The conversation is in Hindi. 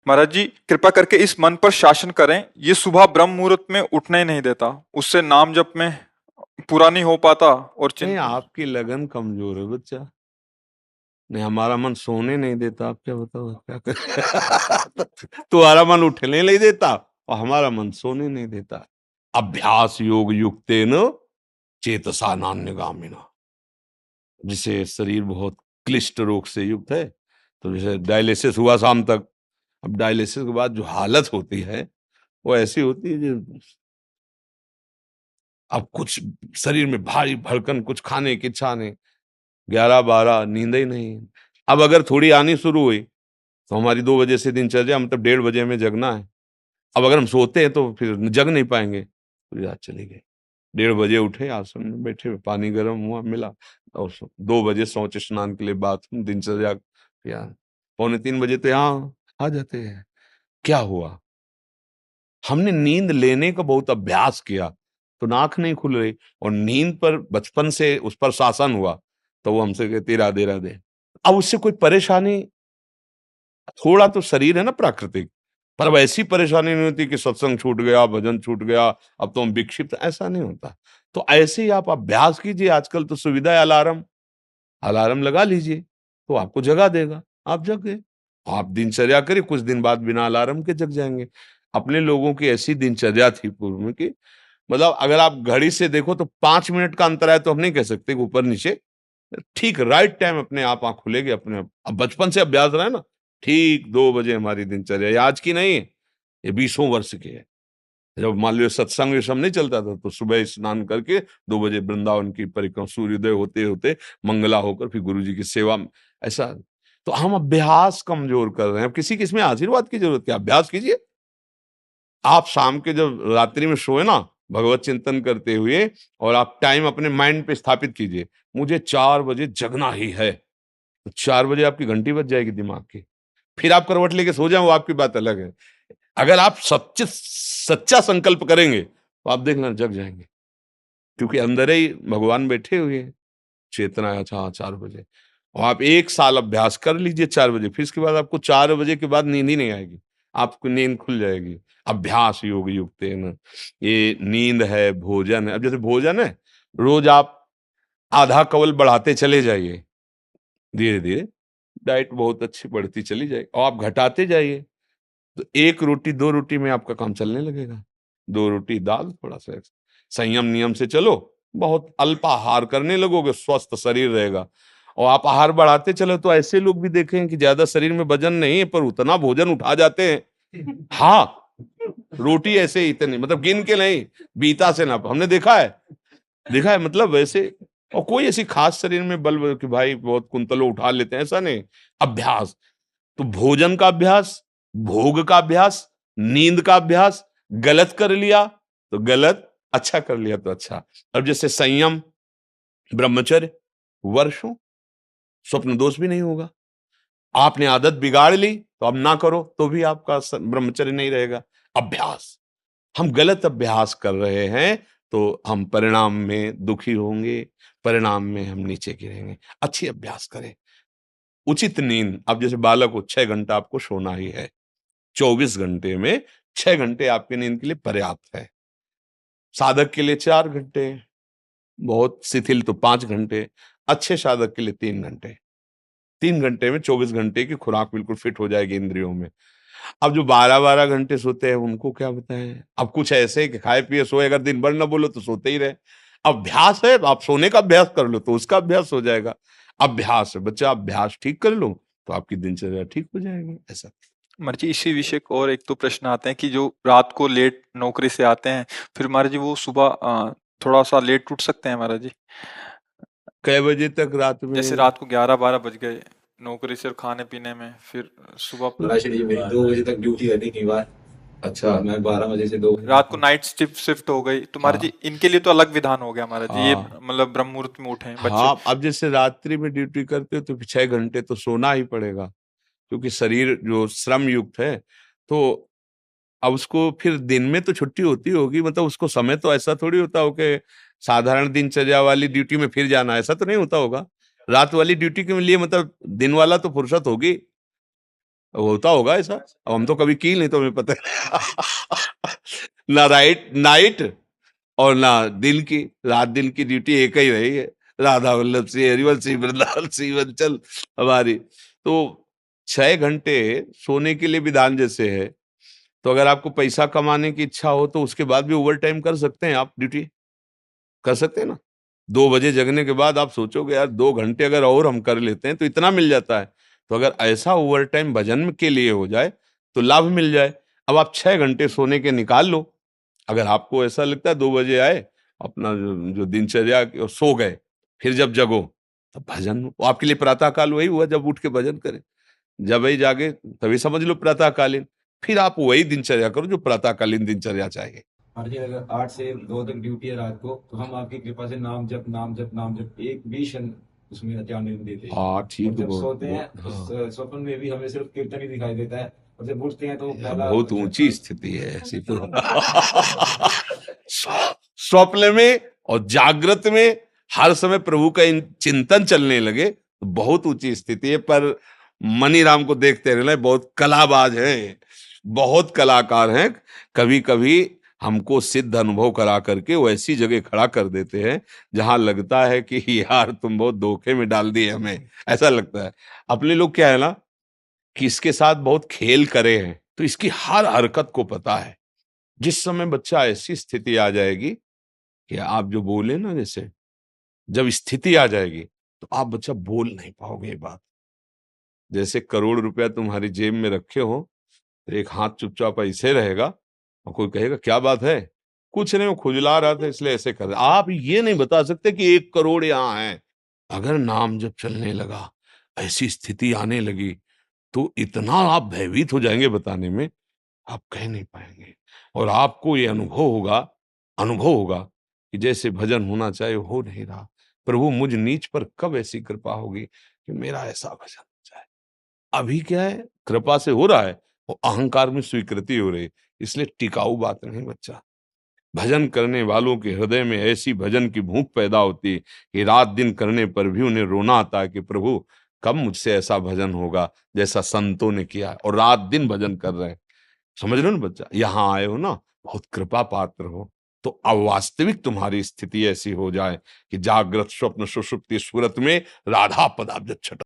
महाराज जी कृपा करके इस मन पर शासन करें, ये सुबह ब्रह्म मुहूर्त में उठने ही नहीं देता, उससे नाम जप में पूरा नहीं हो पाता और नहीं, चिंतन। आपकी लगन कमजोर है बच्चा। नहीं, हमारा मन सोने नहीं देता, आप क्या बताओ क्या कर तुम्हारा मन उठने नहीं देता और हमारा मन सोने नहीं देता। अभ्यास योग युक्तेन चेतसा नान्यगामिना। जिसे शरीर बहुत क्लिष्ट रोग से युक्त है, तो जैसे डायलिसिस हुआ शाम तक, अब डायलिसिस के बाद जो हालत होती है वो ऐसी होती है जो अब कुछ शरीर में भारी भड़कन, कुछ खाने की इच्छा नहीं, 11-12 नींद ही नहीं। अब अगर थोड़ी आनी शुरू हुई तो हमारी 2 बजे से दिनचर्या, मतलब 1:30 बजे में जगना है। अब अगर हम सोते हैं तो फिर जग नहीं पाएंगे, पूरी रात चली गई। 1:30 बजे उठे, आसन में बैठे, पानी गर्म हुआ मिला, और 2 बजे शौच स्नान के लिए बाथरूम, दिनचर्या किया। 2:45 बजे तो यहाँ आ जाते हैं। क्या हुआ? हमने नींद लेने का बहुत अभ्यास किया तो नाक नहीं खुल रही, और नींद पर बचपन से उस पर शासन हुआ तो वो हमसे कहती राधे राधे। अब उससे कोई परेशानी, थोड़ा तो शरीर है ना प्राकृतिक, पर अब ऐसी परेशानी नहीं होती कि सत्संग छूट गया, भजन छूट गया, अब तो हम विक्षिप्त, ऐसा नहीं होता। तो ऐसे ही आप अभ्यास कीजिए। आजकल तो सुविधा है, अलार्म, अलार्म लगा लीजिए तो आपको जगा देगा, आप जग गए। आप दिनचर्या करिए, कुछ दिन बाद बिना अलार्म के जग जाएंगे। अपने लोगों की ऐसी दिनचर्या थी पूर्व में कि मतलब अगर आप घड़ी से देखो तो 5 मिनट का अंतर है, तो हम नहीं कह सकते कि ऊपर नीचे, ठीक राइट टाइम अपने आप आंख खुलेगी अपने आप। अब बचपन से अभ्यास रहा है ना, ठीक 2 बजे हमारी दिनचर्या, ये आज की नहीं है, ये 20 वर्ष की है। जब मान लो सत्संग ये सब नहीं चलता था तो सुबह स्नान करके 2 बजे वृंदावन की परिक्रमा, सूर्योदय होते होते मंगला होकर फिर गुरु जी की सेवा में, ऐसा। तो हम अभ्यास कमजोर कर रहे हैं। अब किसी किसमें आशीर्वाद की जरूरत है, अभ्यास कीजिए। आप शाम के जब रात्रि में सोए ना, भगवत चिंतन करते हुए, और आप टाइम अपने माइंड पे स्थापित कीजिए, मुझे 4 बजे जगना ही है, तो 4 बजे आपकी घंटी बज जाएगी दिमाग की। फिर आप करवट लेके सो जाए, वो आपकी बात अलग है। अगर आप सच्चे सच्चा संकल्प करेंगे तो आप देखना जग जाएंगे, क्योंकि अंदर ही भगवान बैठे हुए हैं। चेतना है, अच्छा 4 बजे, और आप 1 साल अभ्यास कर लीजिए 4 बजे, फिर इसके बाद आपको 4 बजे के बाद नींद ही नहीं आएगी, आपको नींद खुल जाएगी। अभ्यास योग युक्त है ना, ये नींद है, भोजन है। अब जैसे भोजन है, रोज आप आधा कवल बढ़ाते चले जाइए, धीरे धीरे डाइट बहुत अच्छी बढ़ती चली जाएगी, और आप घटाते जाइए तो 1 रोटी 2 रोटी में आपका काम चलने लगेगा। 2 रोटी दाल, थोड़ा सा संयम नियम से चलो, बहुत अल्पाहार करने लगोगे, स्वस्थ शरीर रहेगा। और आप आहार बढ़ाते चलो तो ऐसे लोग भी देखे हैं कि ज्यादा शरीर में वजन नहीं है पर उतना भोजन उठा जाते हैं। हाँ, रोटी ऐसे ही इतनी, मतलब गिन के नहीं, बीता से ना, हमने देखा है, देखा है, मतलब वैसे। और कोई ऐसी खास शरीर में बल कि भाई बहुत कुंतलों उठा लेते हैं, ऐसा नहीं। अभ्यास, तो भोजन का अभ्यास, भोग का अभ्यास, नींद का अभ्यास। गलत कर लिया तो गलत, अच्छा कर लिया तो अच्छा। अब जैसे संयम, ब्रह्मचर्य, वर्षों, स्वप्न दोष भी नहीं होगा। आपने आदत बिगाड़ ली तो अब ना करो तो भी आपका ब्रह्मचर्य नहीं रहेगा। अभ्यास, हम गलत अभ्यास कर रहे हैं तो हम परिणाम में दुखी होंगे, परिणाम में हम नीचे गिरेंगे। अच्छी अभ्यास करें। उचित नींद, अब जैसे बालक को 6 घंटा आपको सोना ही है, 24 घंटे में 6 घंटे आपकी नींद के लिए पर्याप्त है। साधक के लिए 4 घंटे, बहुत शिथिल तो 5 घंटे, अच्छे साधक के लिए 3 घंटे। 3 घंटे में 24 घंटे की खुराक बिल्कुल फिट हो जाएगी इंद्रियों में। अब जो 12-12 घंटे सोते हैं उनको क्या बताएं। अब कुछ ऐसे कि खाए पिए सोए, अगर दिन भर ना बोलो तो सोते ही रहे। अभ्यास है, आप सोने का अभ्यास कर लो तो उसका अभ्यास हो जाएगा। अभ्यास है बच्चा, अभ्यास ठीक कर लो तो आपकी दिनचर्या ठीक हो जाएगी, ऐसा। महाराज जी इसी विषय को और एक दो प्रश्न आते हैं कि जो रात को लेट नौकरी से आते हैं, फिर महाराज जी वो सुबह थोड़ा सा लेट उठ सकते हैं महाराज जी? कै बजे तक रात जैसे में? रात को 11-12 बज गए नौकरी से और खाने पीने में, फिर सुबह राशि जी मेरी 2 बजे तक ड्यूटी रहती कई बार। अच्छा, मैं 12 बजे से 2 बजे रात तक को हूँ। नाइट शिफ्ट हो गई तो महाराज हाँ जी इनके लिए तो अलग विधान हो गया महाराज जी, ये हाँ मतलब ब्रह्म मुहूर्त में उठे बच्चे। हाँ। अब जैसे रात्रि में ड्यूटी करते हो तो फिर 6 घंटे तो सोना ही पड़ेगा, क्योंकि शरीर जो श्रम युक्त है। तो अब उसको फिर दिन में तो छुट्टी होती होगी, मतलब उसको समय तो ऐसा थोड़ी होता हो कि साधारण दिनचर्या वाली ड्यूटी में फिर जाना, ऐसा तो नहीं होता होगा। रात वाली ड्यूटी के लिए मतलब दिन वाला तो फुर्सत होगी। होता होगा ऐसा, अब हम तो कभी की नहीं तो हमें पता है। ना राइट नाइट और ना दिन की, रात दिन की ड्यूटी एक ही रही है, राधा वल्लभ श्री हरिवंश श्री वृंदावन श्री वंचल हमारी। तो 6 घंटे सोने के लिए विधान जैसे है, तो अगर आपको पैसा कमाने की इच्छा हो तो उसके बाद भी ओवर टाइम कर सकते हैं, आप ड्यूटी कर सकते हैं ना। 2 बजे जगने के बाद आप सोचोगे यार 2 घंटे अगर और हम कर लेते हैं तो इतना मिल जाता है। तो अगर ऐसा ओवर टाइम भजन के लिए हो जाए तो लाभ मिल जाए। अब आप 6 घंटे सोने के निकाल लो। अगर आपको ऐसा लगता है 2 बजे आए, अपना जो दिनचर्या सो गए, फिर जब जगो तब भजन, वो आपके लिए प्रातःकाल वही हुआ जब उठ के भजन करें। जब वही जागे तभी समझ लो प्रातःकालीन। फिर आप वही दिनचर्या करो जो प्रातःकालीन दिनचर्या चाहिए। हाँ जी, अगर 8 से 2 तक ड्यूटी है रात को, तो हम आपकी कृपा से नाम जप नाम जप नाम जप एक भी क्षण उसमें ध्यान नहीं देते। हाँ और ठीक, जब बहुत सोते हैं बहुत उस हाँ। स्वप्न में भी हमें सिर्फ कीर्तन ही दिखाई देता है, और जब उठते हैं तो पहला बहुत ऊंची स्थिति है ऐसी तो। स्वप्न में और जागृत में हर समय प्रभु का चिंतन चलने लगे तो बहुत ऊंची स्थिति है। पर मनीराम को देखते रहना, बहुत कलाबाज हैं, बहुत कलाकार हैं। कभी कभी हमको सिद्ध अनुभव करा करके वो ऐसी जगह खड़ा कर देते हैं जहां लगता है कि यार तुम बहुत धोखे में डाल दिए हमें, ऐसा लगता है। अपने लोग क्या है ना कि इसके साथ बहुत खेल करे हैं, तो इसकी हर हरकत को पता है। जिस समय बच्चा ऐसी स्थिति आ जाएगी कि आप जो बोले ना, जैसे जब स्थिति आ जाएगी तो आप बच्चा बोल नहीं पाओगे। ये बात जैसे करोड़ रुपया तुम्हारी जेब में रखे हो, तो एक हाथ चुपचाप ऐसे रहेगा और कोई कहेगा क्या बात है, कुछ नहीं वो खुजला रहा था इसलिए ऐसे कर रहा। आप ये नहीं बता सकते कि 1 करोड़ यहाँ है। अगर नाम जब चलने लगा, ऐसी स्थिति आने लगी, तो इतना आप भयभीत हो जाएंगे बताने में, आप कह नहीं पाएंगे। और आपको ये अनुभव होगा कि जैसे भजन होना चाहिए हो नहीं रहा। प्रभु मुझ नीच पर कब ऐसी कृपा होगी कि मेरा ऐसा भजन हो जाए। अभी क्या है, कृपा से हो रहा है, वो अहंकार में स्वीकृति हो रही है, इसलिए टिकाऊ बात नहीं बच्चा। भजन करने वालों के हृदय में ऐसी भजन की भूख पैदा होती है कि रात दिन करने पर भी उन्हें रोना आता है कि प्रभु कब मुझसे ऐसा भजन होगा जैसा संतों ने किया है, और रात दिन भजन कर रहे हैं। समझ रहे हो ना बच्चा, यहाँ आए हो ना, बहुत कृपा पात्र हो। तो अब वास्तविक तुम्हारी स्थिति ऐसी हो जाए कि जागृत स्वप्न सुषुप्ति स्फुरत में राधा पदाब्ज छटा